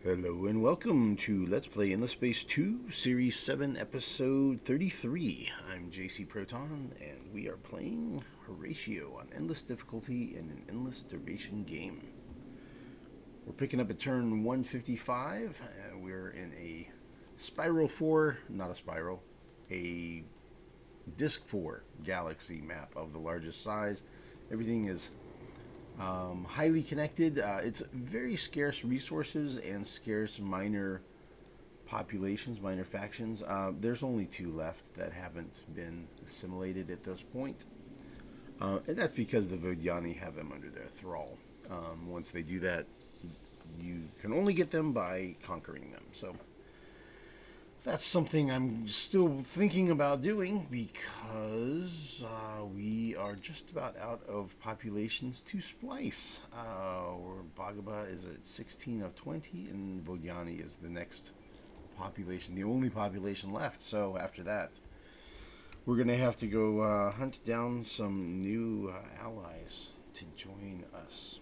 Hello and welcome to Let's Play Endless Space 2, Series 7, Episode 33. I'm JC Proton, and we are playing Horatio on Endless Difficulty in an Endless Duration game. We're picking up at turn 155, and we're in a Spiral 4, not a spiral, a Disk 4 galaxy map of the largest size. Everything is highly connected. It's very scarce resources and scarce minor populations, minor factions. There's only 2 left that haven't been assimilated at this point. And that's because the Vodyani have them under their thrall. Once they do that, you can only get them by conquering them. So that's something I'm still thinking about doing because we are just about out of populations to splice. Bhagaba is at 16 of 20, and Vodyani is the next population, the only population left. So after that, we're going to have to go hunt down some new allies to join us.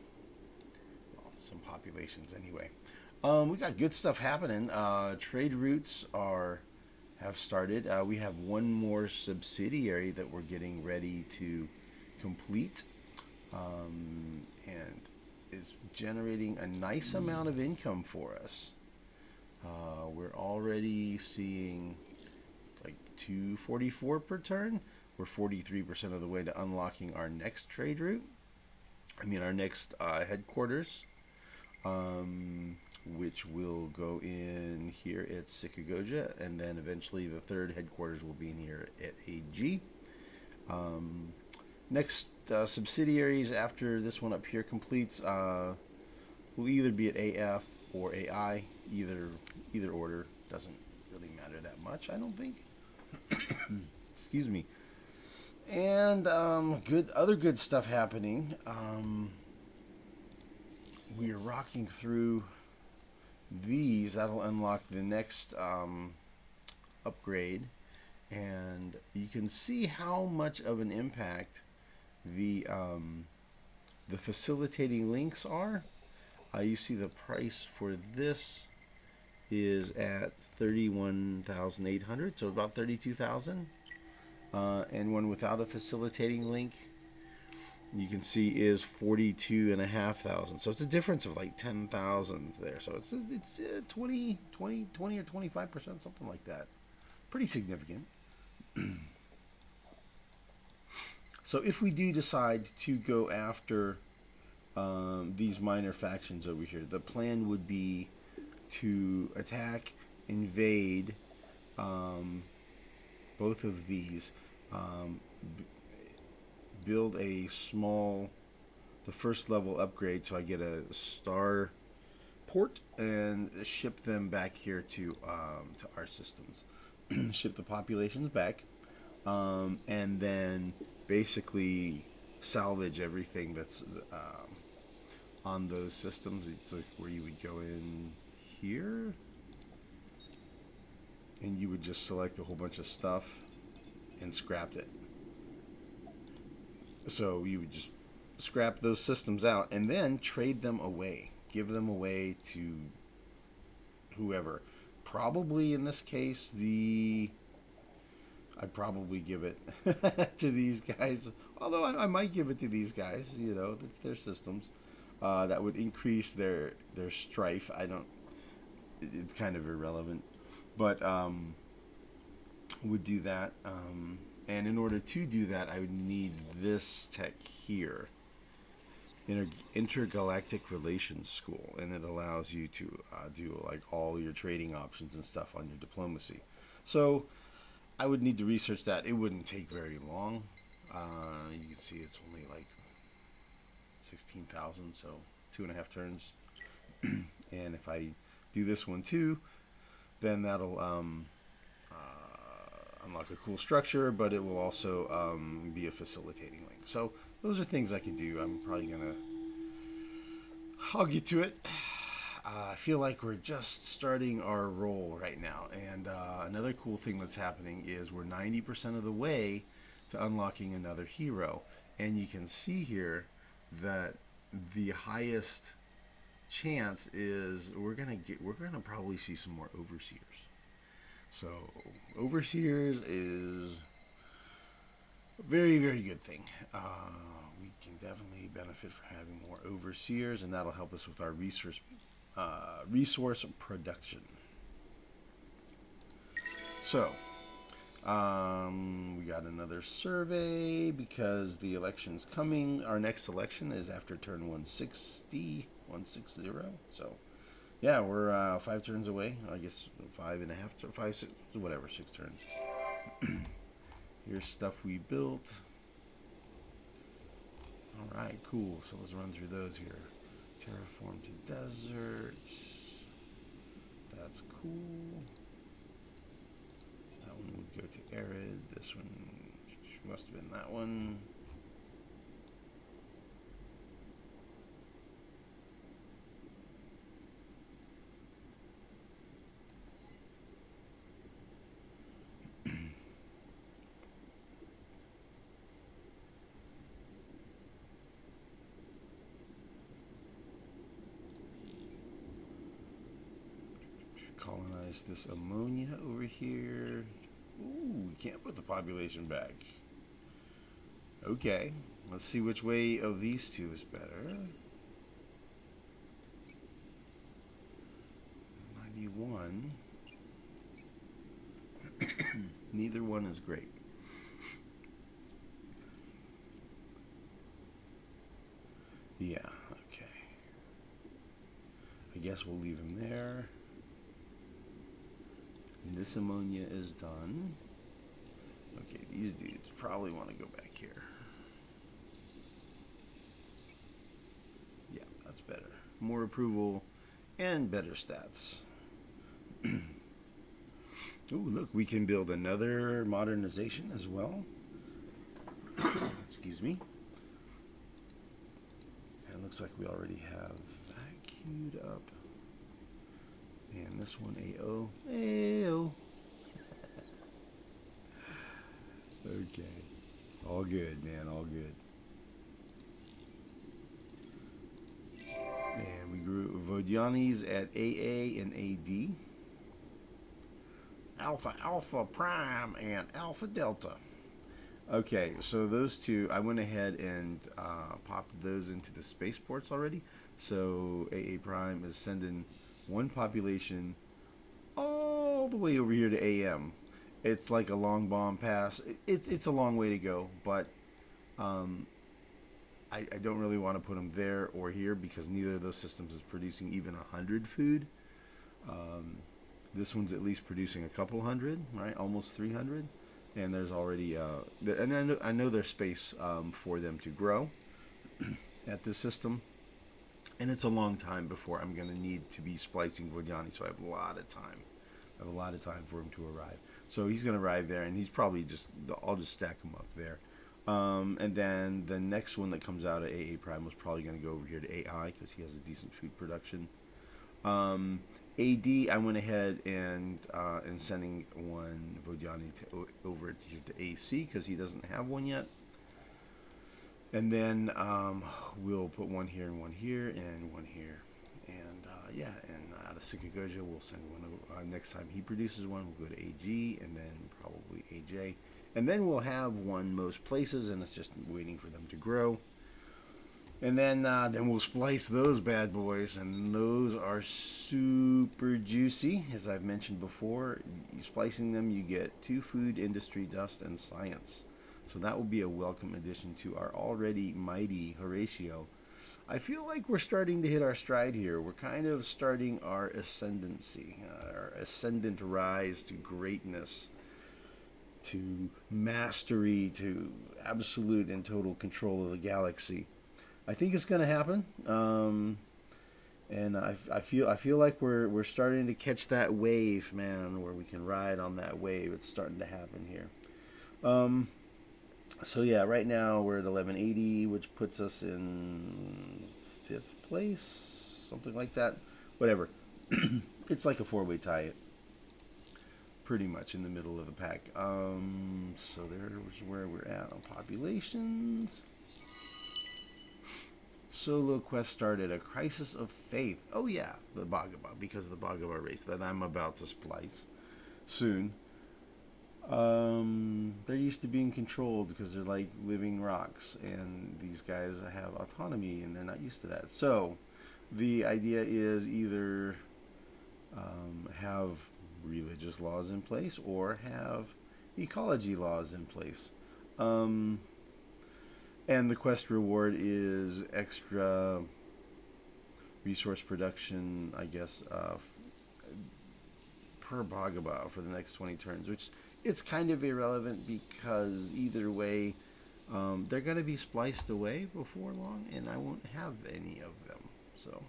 Well, some populations anyway. We got good stuff happening. Trade routes have started. We have one more subsidiary that we're getting ready to complete, and is generating a nice amount of income for us. We're already seeing like 244 per turn. We're 43% of the way to unlocking our next trade route. Our next headquarters. Which will go in here at Sikagoja, and then eventually the third headquarters will be in here at AG. Next subsidiaries after this one up here completes will either be at AF or AI. Either order doesn't really matter that much, I don't think. Excuse me. And other good stuff happening. We are rocking through these. That'll unlock the next upgrade, and you can see how much of an impact the facilitating links are. You see the price for this is at 31,800, so about 32,000, and one without a facilitating link, you can see, is 42,500. So it's a difference of like 10,000 there. So it's 20 or 25%, something like that. Pretty significant. So if we do decide to go after these minor factions over here, the plan would be to attack, invade both of these, build the first level upgrade so I get a star port, and ship them back here to our systems. Ship the populations back, and then basically salvage everything that's on those systems. It's like where you would go in here, and you would just select a whole bunch of stuff and scrap it. So you would just scrap those systems out and then trade them away. Give them away to whoever. Probably in this case, I'd probably give it to these guys. Although I might give it to these guys. It's their systems. That would increase their strife. It's kind of irrelevant. But would do that. And in order to do that, I would need this tech here, Intergalactic Relations School, and it allows you to do like all your trading options and stuff on your diplomacy. So I would need to research that. It wouldn't take very long. You can see it's only like 16,000, so 2.5 turns. And if I do this one too, then that'll unlock a cool structure, but it will also be a facilitating link. So those are things I could do. I'll get to it. I feel like we're just starting our roll right now. And another cool thing that's happening is we're 90% of the way to unlocking another hero. And you can see here that the highest chance is we're gonna probably see some more overseers. So overseers is a very, very good thing. We can definitely benefit from having more overseers, and that'll help us with our resource production. So we got another survey because the election's coming. Our next election is after turn 160. So yeah, we're 5 turns away. I guess 5.5, 5, 6, whatever, 6 turns. Here's stuff we built. All right, cool. So let's run through those here. Terraform to desert. That's cool. That one would go to arid. This one must have been that one. Colonize this ammonia over here. Ooh, we can't put the population back. Okay, let's see which way of these two is better. 91. Neither one is great. Yeah, okay. I guess we'll leave him there. And this ammonia is done. Okay, these dudes probably want to go back here. Yeah, that's better. More approval and better stats. Ooh, look, we can build another modernization as well. Excuse me. And it looks like we already have that queued up. And this one, AO. AO. Okay. All good, man. All good. And we grew Vodianis at AA and AD. Alpha, Alpha Prime, and Alpha Delta. Okay, so those two, I went ahead and popped those into the spaceports already. So AA Prime is sending one population all the way over here to AM. It's like a long bomb pass. It's a long way to go, but I don't really want to put them there or here because neither of those systems is producing even 100 food. This one's at least producing a couple hundred, right? Almost 300. And there's already, and I know there's space for them to grow at this system. And it's a long time before I'm going to need to be splicing Vodiani, so I have a lot of time. I have a lot of time for him to arrive. So he's going to arrive there, and he's probably I'll just stack him up there. And then the next one that comes out of AA Prime was probably going to go over here to AI because he has a decent food production. AD, I went ahead and sending one Vodiani over to AC because he doesn't have one yet. And then we'll put one here and one here and one here. And yeah, and out of Sikagoja, we'll send one next time he produces one. We'll go to AG and then probably AJ. And then we'll have one most places, and it's just waiting for them to grow. And then we'll splice those bad boys, and those are super juicy. As I've mentioned before, splicing them, you get 2 food, industry, dust, and science. So that will be a welcome addition to our already mighty Horatio. I feel like we're starting to hit our stride here. We're kind of starting our ascendancy, our ascendant rise to greatness, to mastery, to absolute and total control of the galaxy. I think it's going to happen, and I feel like we're starting to catch that wave, man, where we can ride on that wave. It's starting to happen here. So yeah, right now we're at 1180, which puts us in 5th place, something like that. Whatever. It's like a 4-way tie. Pretty much in the middle of the pack. So there's where we're at on populations. Solo quest started. A crisis of faith. Oh yeah, the Bhagaba, because the Bhagaba race that I'm about to splice soon. They're used to being controlled because they're like living rocks, and these guys have autonomy, and they're not used to that. So, the idea is either have religious laws in place or have ecology laws in place. Um, and the quest reward is extra resource production, I guess, per Bhagaba for the next 20 turns, which it's kind of irrelevant because either way, they're going to be spliced away before long, and I won't have any of them. So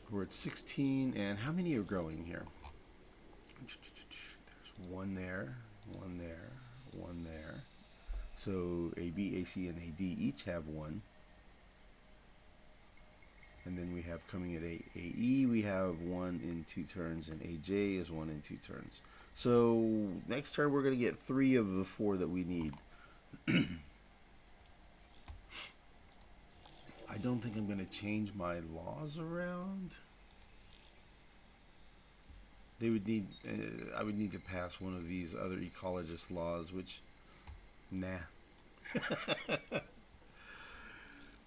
we're at 16, and how many are growing here? There's one there, one there, one there. So AB, AC, and AD each have one. And then we have coming at AE, we have 1 in 2 turns, and AJ is 1 in 2 turns. So next turn we're going to get 3 of the 4 that we need. I don't think I'm going to change my laws around. They would need, I would need to pass one of these other ecologist laws, which, nah.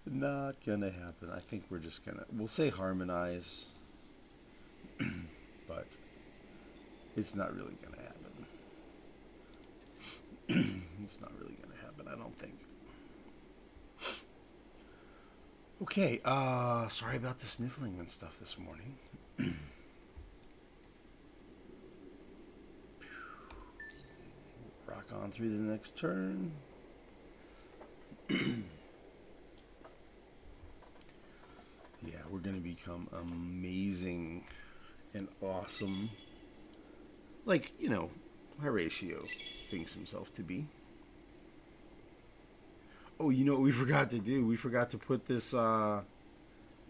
Not gonna happen. I think we're just gonna, we'll say harmonize, but it's not really gonna happen. It's not really gonna happen, I don't think. Okay, sorry about the sniffling and stuff this morning. Rock on through the next turn. Yeah, we're going to become amazing and awesome. Like, you know, Horatio thinks himself to be. Oh, you know what we forgot to do? We forgot to put this, the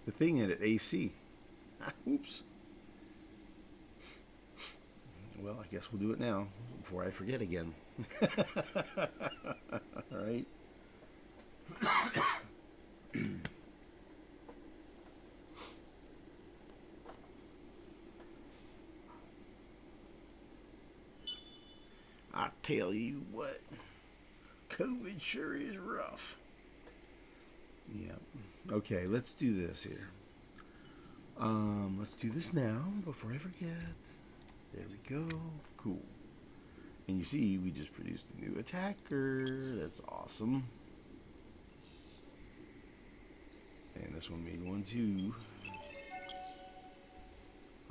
thing in it, AC. Oops. Well, I guess we'll do it now before I forget again. All right. I tell you what, COVID sure is rough. Yeah. Okay, let's do this here. Let's do this now before I forget. There we go. Cool. And you see, we just produced a new attacker. That's awesome. And this one made one too.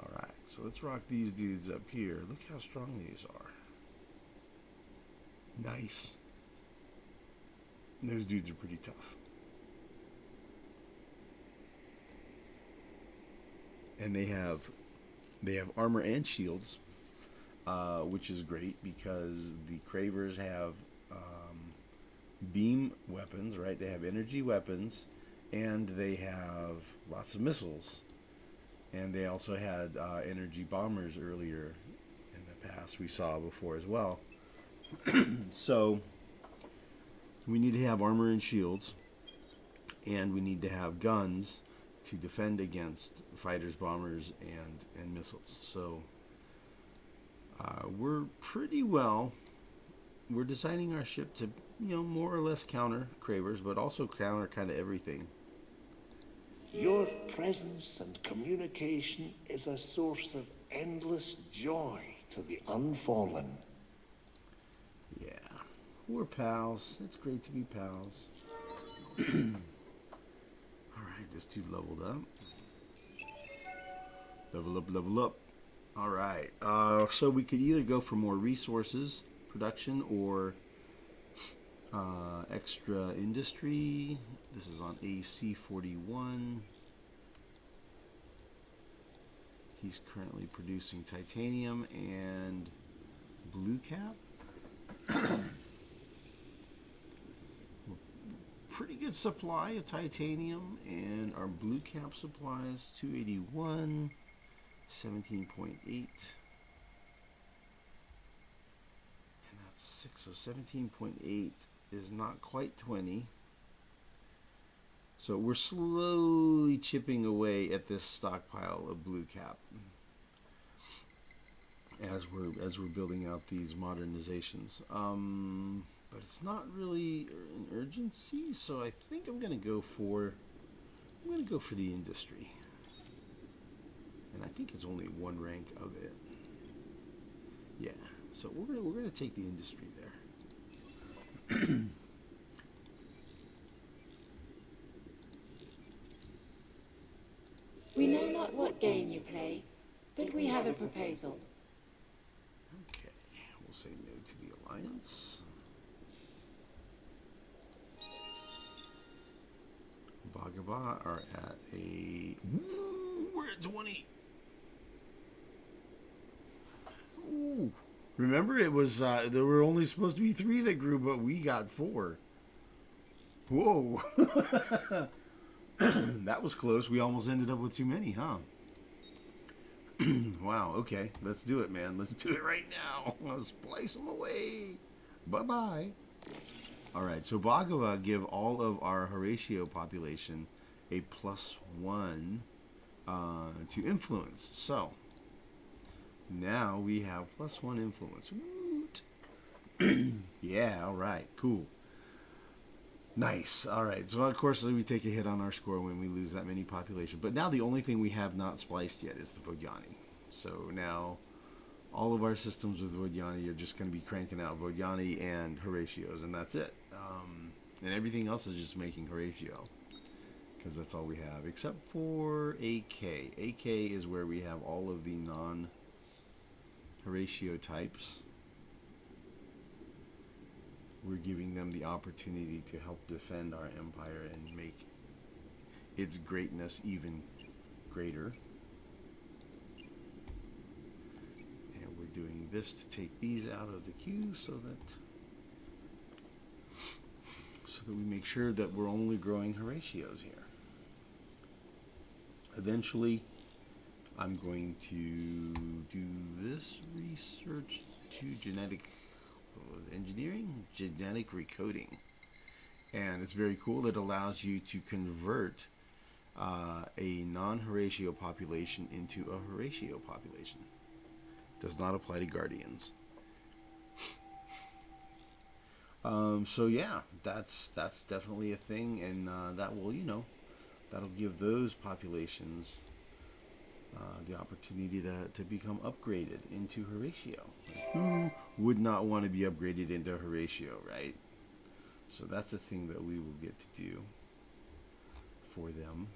Alright, so let's rock these dudes up here. Look how strong these are. Nice. Those dudes are pretty tough. And they have armor and shields, which is great because the Cravers have beam weapons, right? They have energy weapons, and they have lots of missiles. And they also had energy bombers earlier in the past we saw before as well. So we need to have armor and shields, and we need to have guns to defend against fighters, bombers, and missiles. So we're pretty well. We're designing our ship to, you know, more or less counter Cravers, but also counter kind of everything. Your presence and communication is a source of endless joy to the unfallen. Yeah, we're pals. It's great to be pals. Alright, this dude leveled up. Level up, level up. Alright, so we could either go for more resources production or extra industry. This is on AC 41. He's currently producing titanium and blue cap. Pretty good supply of titanium, and our blue cap supply is 281, 17.8, and that's 6. So 17.8 is not quite 20. So we're slowly chipping away at this stockpile of blue cap as we're building out these modernizations. But it's not really an urgency, so I think I'm gonna go for the industry, and I think it's only one rank of it. Yeah, so we're gonna take the industry there. We know not what game you play, but we have a proposal. Okay, we'll say no to the alliance. Bhagaba are at a... Ooh, we're at 20. Ooh. Remember, it was there were only supposed to be 3 that grew, but we got 4. Whoa. That was close. We almost ended up with too many, huh? Wow, okay. Let's do it, man. Let's do it right now. Let's splice them away. Bye-bye. All right, so Bhagava give all of our Horatio population a +1 to influence. So now we have +1 influence. Woot. Yeah, all right, cool. Nice. All right. So, of course, we take a hit on our score when we lose that many population. But now the only thing we have not spliced yet is the Vodyani. So now all of our systems with Vodyani are just going to be cranking out Vodyani and Horatios, and that's it. And everything else is just making Horatio, because that's all we have, except for AK. AK is where we have all of the non-Horatio types. We're giving them the opportunity to help defend our empire and make its greatness even greater. And we're doing this to take these out of the queue so that we make sure that we're only growing Horatios here. Eventually, I'm going to do this research to genetic engineering, genetic recoding, and it's very cool. It allows you to convert a non-Horatio population into a Horatio population. Does not apply to guardians. So yeah, that's definitely a thing, and that will, that'll give those populations the opportunity to become upgraded into Horatio. Who would not want to be upgraded into Horatio, right? So that's a thing that we will get to do for them.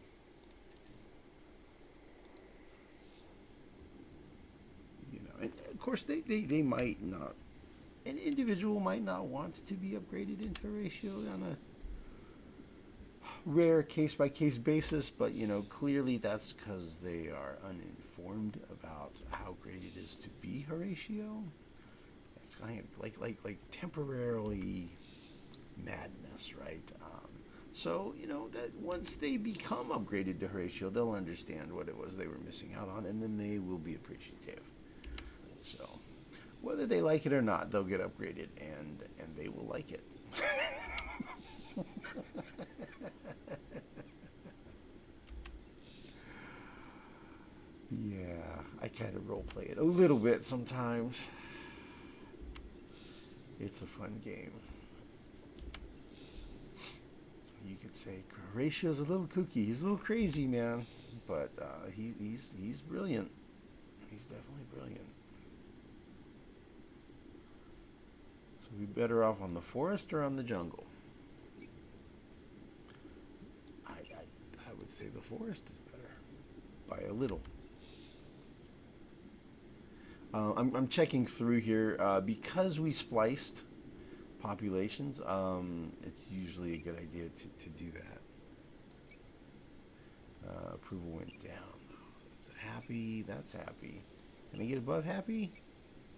And of course they might not, an individual might not want to be upgraded into Horatio on a rare case-by-case basis, but clearly that's because they are uninformed about how great it is to be Horatio. It's kind of like temporarily madness, right? So that once they become upgraded to Horatio, they'll understand what it was they were missing out on, and then they will be appreciative. So whether they like it or not, they'll get upgraded, and they will like it. Yeah, I kind of roleplay it a little bit sometimes. It's a fun game. You could say Horatio's a little kooky. He's a little crazy, man, but he's brilliant. He's definitely brilliant. So we better off on the forest or on the jungle? I would say the forest is better by a little. I'm checking through here because we spliced populations. It's usually a good idea to do that. Approval went down. It's happy. That's happy. Can I get above happy?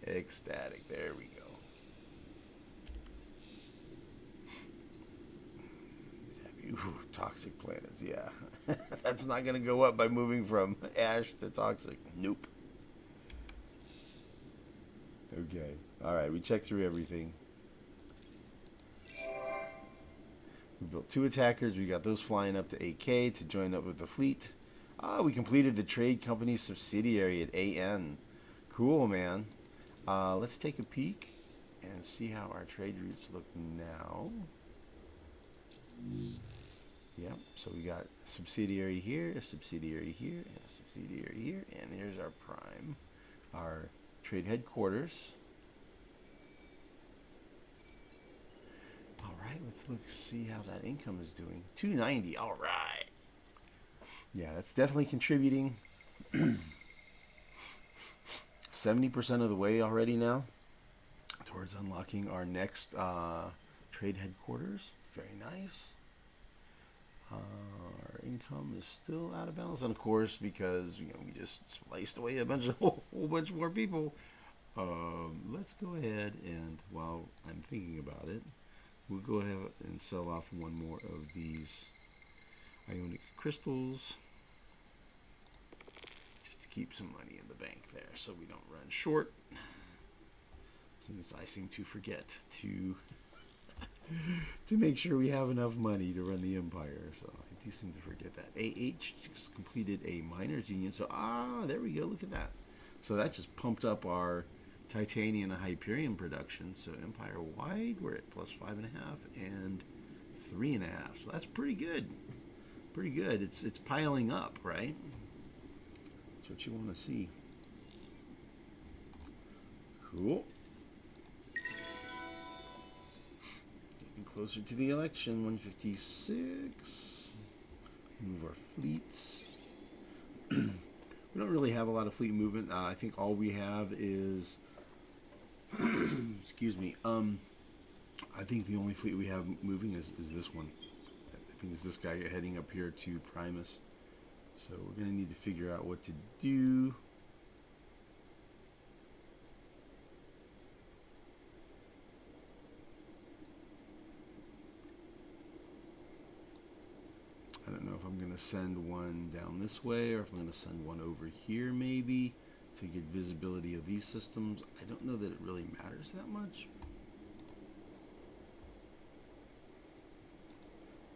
Ecstatic. There we go. He's happy. Ooh, toxic planets. Yeah, that's not gonna go up by moving from ash to toxic. Nope. Okay. All right. We checked through everything. We built 2 attackers. We got those flying up to AK to join up with the fleet. We completed the trade company subsidiary at AN. Cool, man. Let's take a peek and see how our trade routes look now. Yep, so we got a subsidiary here, a subsidiary here, and a subsidiary here. And here's our prime, our trade headquarters. All right, let's see how that income is doing. 290, all right. Yeah, that's definitely contributing. 70% of the way already now towards unlocking our next trade headquarters. Very nice. Our income is still out of balance, and of course, because we just spliced away a whole bunch more people. Let's go ahead and, while I'm thinking about it, we'll go ahead and sell off one more of these ionic crystals, just to keep some money in the bank there, so we don't run short. Since I seem to forget to make sure we have enough money to run the empire, so I do seem to forget that. AH just completed a miners union, so there we go. Look at that. So that just pumped up our titanium and Hyperion production. So empire wide, we're at plus 5.5 and 3.5. So that's pretty good. Pretty good. It's piling up, right? That's what you want to see. Cool. Getting closer to the election. 156. Move our fleets. We don't really have a lot of fleet movement. I think all we have is excuse me. I think the only fleet we have moving is this one. I think it's this guy heading up here to Primus. So we're going to need to figure out what to do. I don't know if I'm going to send one down this way or if I'm going to send one over here maybe to get visibility of these systems. I don't know that it really matters that much,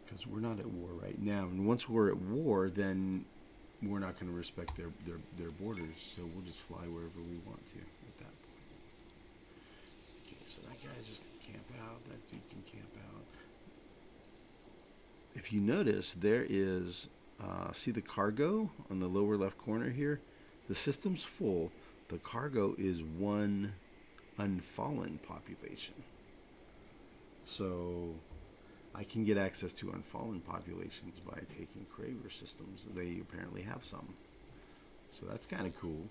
because we're not at war right now. And once we're at war, then we're not going to respect their borders. So we'll just fly wherever we want to at that point. Okay, so that guy just can camp out. That dude can camp out. If you notice, there is, see the cargo on the lower left corner here? The system's full. The cargo is one unfallen population. So I can get access to unfallen populations by taking Craver systems. They apparently have some. So that's kind of cool.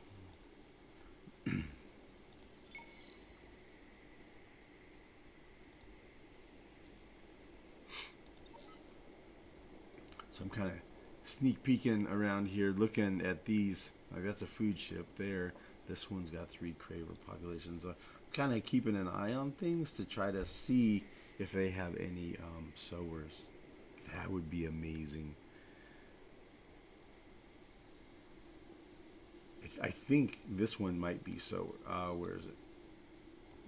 So I'm kind of sneak peeking around here, looking at these. Like, that's a food ship there. This one's got 3 Craver populations. Kind of keeping an eye on things to try to see if they have any sowers. That would be amazing. I think this one might be sower. Where is it?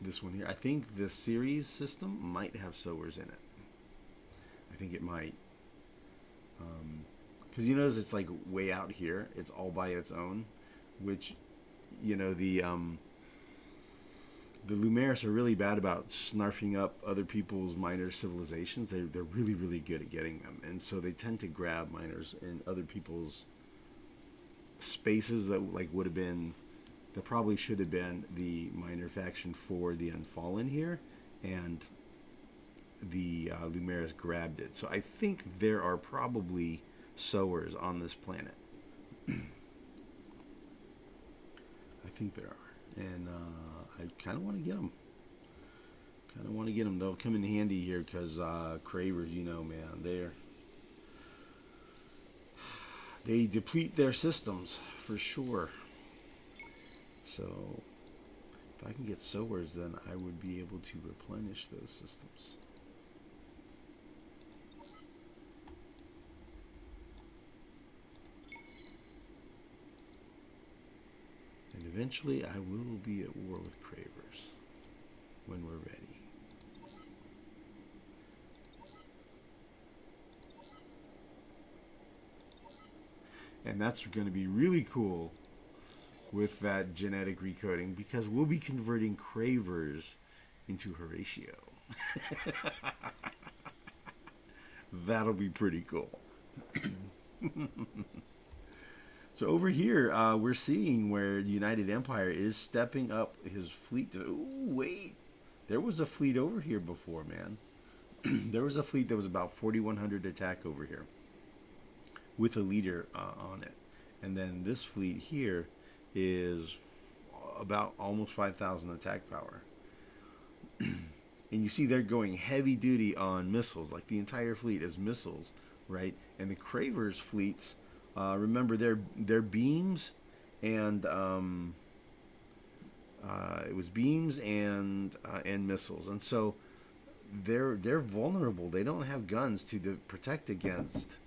This one here. I think the series system might have sowers in it. I think it might. Because you notice it's like way out here. It's all by its own, which, you know, the Lumeris are really bad about snarfing up other people's minor civilizations. They're really, really good at getting them. And so they tend to grab miners in other people's spaces that like would have been, that probably should have been the minor faction for the Unfallen here. And the Lumeris grabbed it. So I think there are probably sowers on this planet. I think there are. And I kind of want to get them. They'll come in handy here because Cravers, you know, man, they deplete their systems for sure. So if I can get sowers, then I would be able to replenish those systems. And eventually I will be at war with Cravers when we're ready. And that's going to be really cool with that genetic recoding, because we'll be converting Cravers into Horatio. That'll be pretty cool. So over here, we're seeing where the United Empire is stepping up his fleet. Ooh, wait. There was a fleet over here before, man. There was a fleet that was about 4,100 attack over here with a leader on it. And then this fleet here is about almost 5,000 attack power. And you see they're going heavy duty on missiles, like the entire fleet is missiles, right? And the Cravers fleets, remember they're beams, and it was beams and missiles, and so they're vulnerable. They don't have guns to protect against